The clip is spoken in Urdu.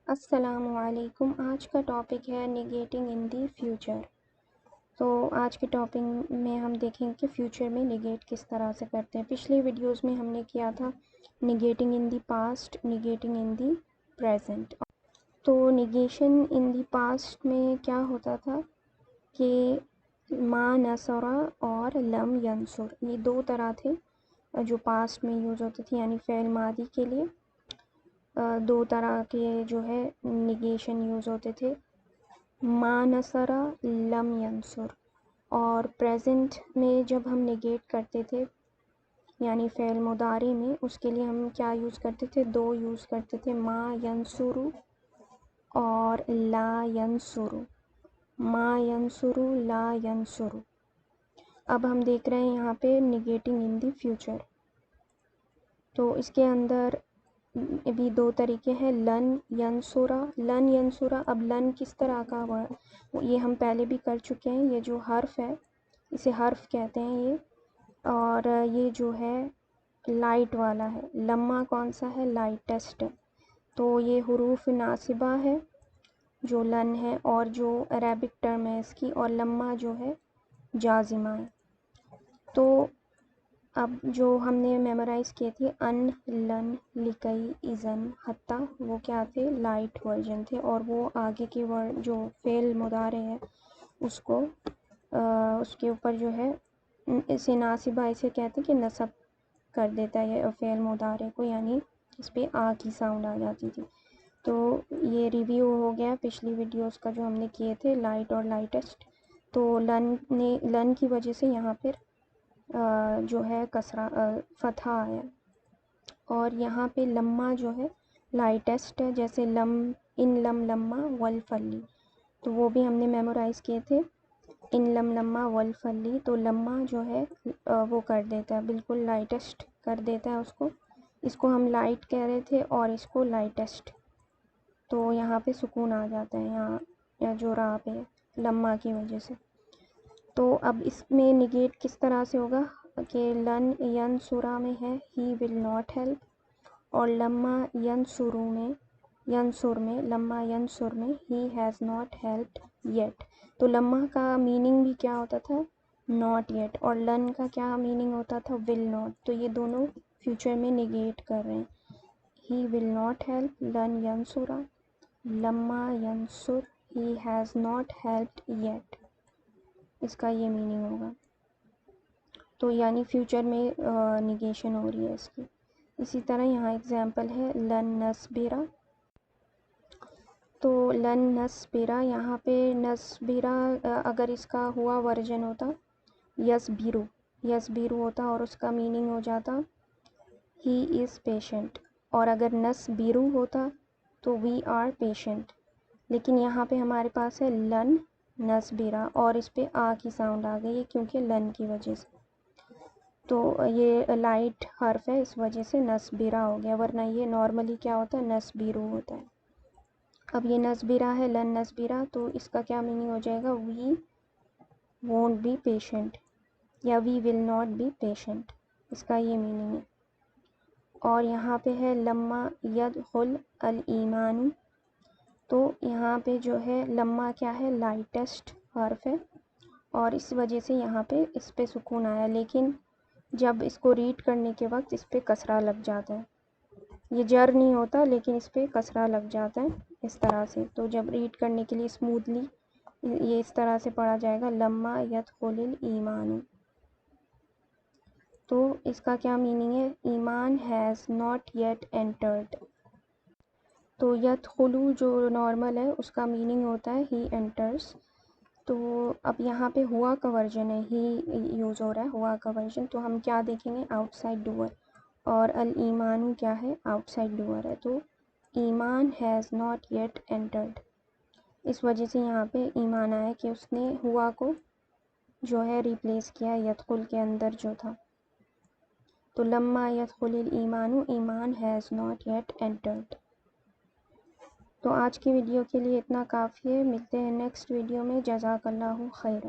السلام علیکم۔ آج کا ٹاپک ہے نگیٹنگ ان دی فیوچر۔ تو آج کے ٹاپک میں ہم دیکھیں کہ فیوچر میں نگیٹ کس طرح سے کرتے ہیں۔ پچھلی ویڈیوز میں ہم نے کیا تھا نگیٹنگ ان the past, نگیٹنگ in the present. تو نگیشن ان دی پاسٹ میں کیا ہوتا تھا کہ ما نصرہ اور لم ینصر، یہ دو طرح تھے جو پاسٹ میں یوز ہوتے تھے، یعنی فعل ماضی کے لیے دو طرح کے جو ہے نگیشن یوز ہوتے تھے، ما نصرہ لم ینصر۔ اور پریزنٹ میں جب ہم نگیٹ کرتے تھے یعنی فعل مضارع میں، اس کے لیے ہم کیا یوز کرتے تھے؟ دو یوز کرتے تھے، ما ینصر اور لا ینصر، ما ینصر لا ینصر۔ اب ہم دیکھ رہے ہیں یہاں پہ نگیٹنگ ان دی فیوچر، تو اس کے اندر بھی دو طریقے ہیں، لن ینصرہ، لن ینصرہ۔ اب لن کس طرح کا ورڈ، یہ ہم پہلے بھی کر چکے ہیں، یہ جو حرف ہے اسے حرف کہتے ہیں یہ، اور یہ جو ہے لائٹ والا ہے، لما کون سا ہے؟ لائٹسٹ ہے۔ تو یہ حروف ناصبہ ہے جو لن ہے، اور جو عربک ٹرم ہے اس کی، اور لما جو ہے جازمہ ہے۔ تو اب جو ہم نے میمورائز کیے تھے ان، لن، لکئی، اذن، حتی، وہ کیا تھے؟ لائٹ ورژن تھے، اور وہ آگے کے ورڈ جو فعل مضارع ہے اس کو اس کے اوپر جو ہے اسے ناصبہ اسے کہتے ہیں کہ نصب کر دیتا ہے فعل مضارع کو، یعنی اس پہ آ کی ساؤنڈ آ جاتی تھی۔ تو یہ ریویو ہو گیا پچھلی ویڈیوز کا جو ہم نے کیے تھے، لائٹ اور لائٹسٹ۔ تو لن کی وجہ سے یہاں پر جو ہے کسرہ فتحہ آیا، اور یہاں پہ لما جو ہے لائٹسٹ ہے، جیسے لم، ان لم لما والفلی، تو وہ بھی ہم نے میمورائز کیے تھے، ان لم لما والفلی۔ تو لما جو ہے وہ کر دیتا ہے، بالکل لائٹسٹ کر دیتا ہے اس کو ہم لائٹ کہہ رہے تھے اور اس کو لائٹسٹ، تو یہاں پہ سکون آ جاتا ہے یہاں جو راہ پہ لما کی وجہ سے۔ تو اب اس میں نگیٹ کس طرح سے ہوگا کہ لن ینصرہ میں ہے ہی ول ناٹ ہیلپ، اور لما ینصر میں لما ینصر میں ہی ہیز ناٹ ہیلپڈ یٹ۔ تو لما کا میننگ بھی کیا ہوتا تھا؟ ناٹ یٹ، اور لن کا کیا میننگ ہوتا تھا؟ Will not. تو یہ دونوں فیوچر میں نگیٹ کر رہے ہیں، ہی ول ناٹ ہیلپ لن ینصرہ، لما ینصر he has not helped yet, اس کا یہ میننگ ہوگا۔ تو یعنی فیوچر میں نگیشن ہو رہی ہے اس کی۔ اسی طرح یہاں اگزامپل ہے لن نصبرہ، تو لن نصبرہ، یہاں پہ نصبرہ اگر اس کا ہوا ورژن ہوتا یصبرو ہوتا، اور اس کا میننگ ہو جاتا ہی از پیشنٹ، اور اگر نصبرو ہوتا تو وی آر پیشنٹ، لیکن یہاں پہ ہمارے پاس ہے لن نصبرہ، اور اس پہ آ کی ساؤنڈ آ گئی ہے کیونکہ لن کی وجہ سے، تو یہ لائٹ حرف ہے اس وجہ سے نصبرہ ہو گیا، ورنہ یہ نارملی کیا ہوتا ہے؟ نصبرو ہوتا ہے۔ اب یہ نصبرہ ہے، لن نصبرہ، تو اس کا کیا میننگ ہو جائے گا؟ وی وونٹ بی پیشنٹ، یا وی ول ناٹ بی پیشنٹ، اس کا یہ میننگ ہے۔ اور یہاں پہ ہے لما یدخل الایمان، تو یہاں پہ جو ہے لما کیا ہے؟ لائٹسٹ حرف ہے، اور اس وجہ سے یہاں پہ اس پہ سکون آیا، لیکن جب اس کو ریڈ کرنے کے وقت اس پہ کسرہ لگ جاتا ہے، یہ جر نہیں ہوتا لیکن اس پہ کسرہ لگ جاتا ہے اس طرح سے، تو جب ریڈ کرنے کے لیے اسموتھلی یہ اس طرح سے پڑھا جائے گا، لما یدخل الایمان۔ تو اس کا کیا میننگ ہے؟ ایمان ہیز ناٹ یٹ انٹرڈ۔ تو یدخلو جو نارمل ہے اس کا میننگ ہوتا ہے ہی انٹرس، تو اب یہاں پہ ہوا کا ورژن ہے، ہی یوز ہو رہا ہے ہوا کا ورژن، تو ہم کیا دیکھیں گے؟ آؤٹ سائڈ ڈور، اور الایمان کیا ہے؟ آؤٹ سائڈ ڈور ہے، تو ایمان ہیز ناٹ یٹ انٹرڈ، اس وجہ سے یہاں پہ ایمان آیا کہ اس نے ہوا کو جو ہے ریپلیس کیا یدخل کے اندر جو تھا، تو لما یدخل الایمان، ایمان ہیز ناٹ یٹ انٹرڈ۔ تو آج کی ویڈیو کے لیے اتنا کافی ہے، ملتے ہیں نیکسٹ ویڈیو میں، جزاک اللہ خیرا۔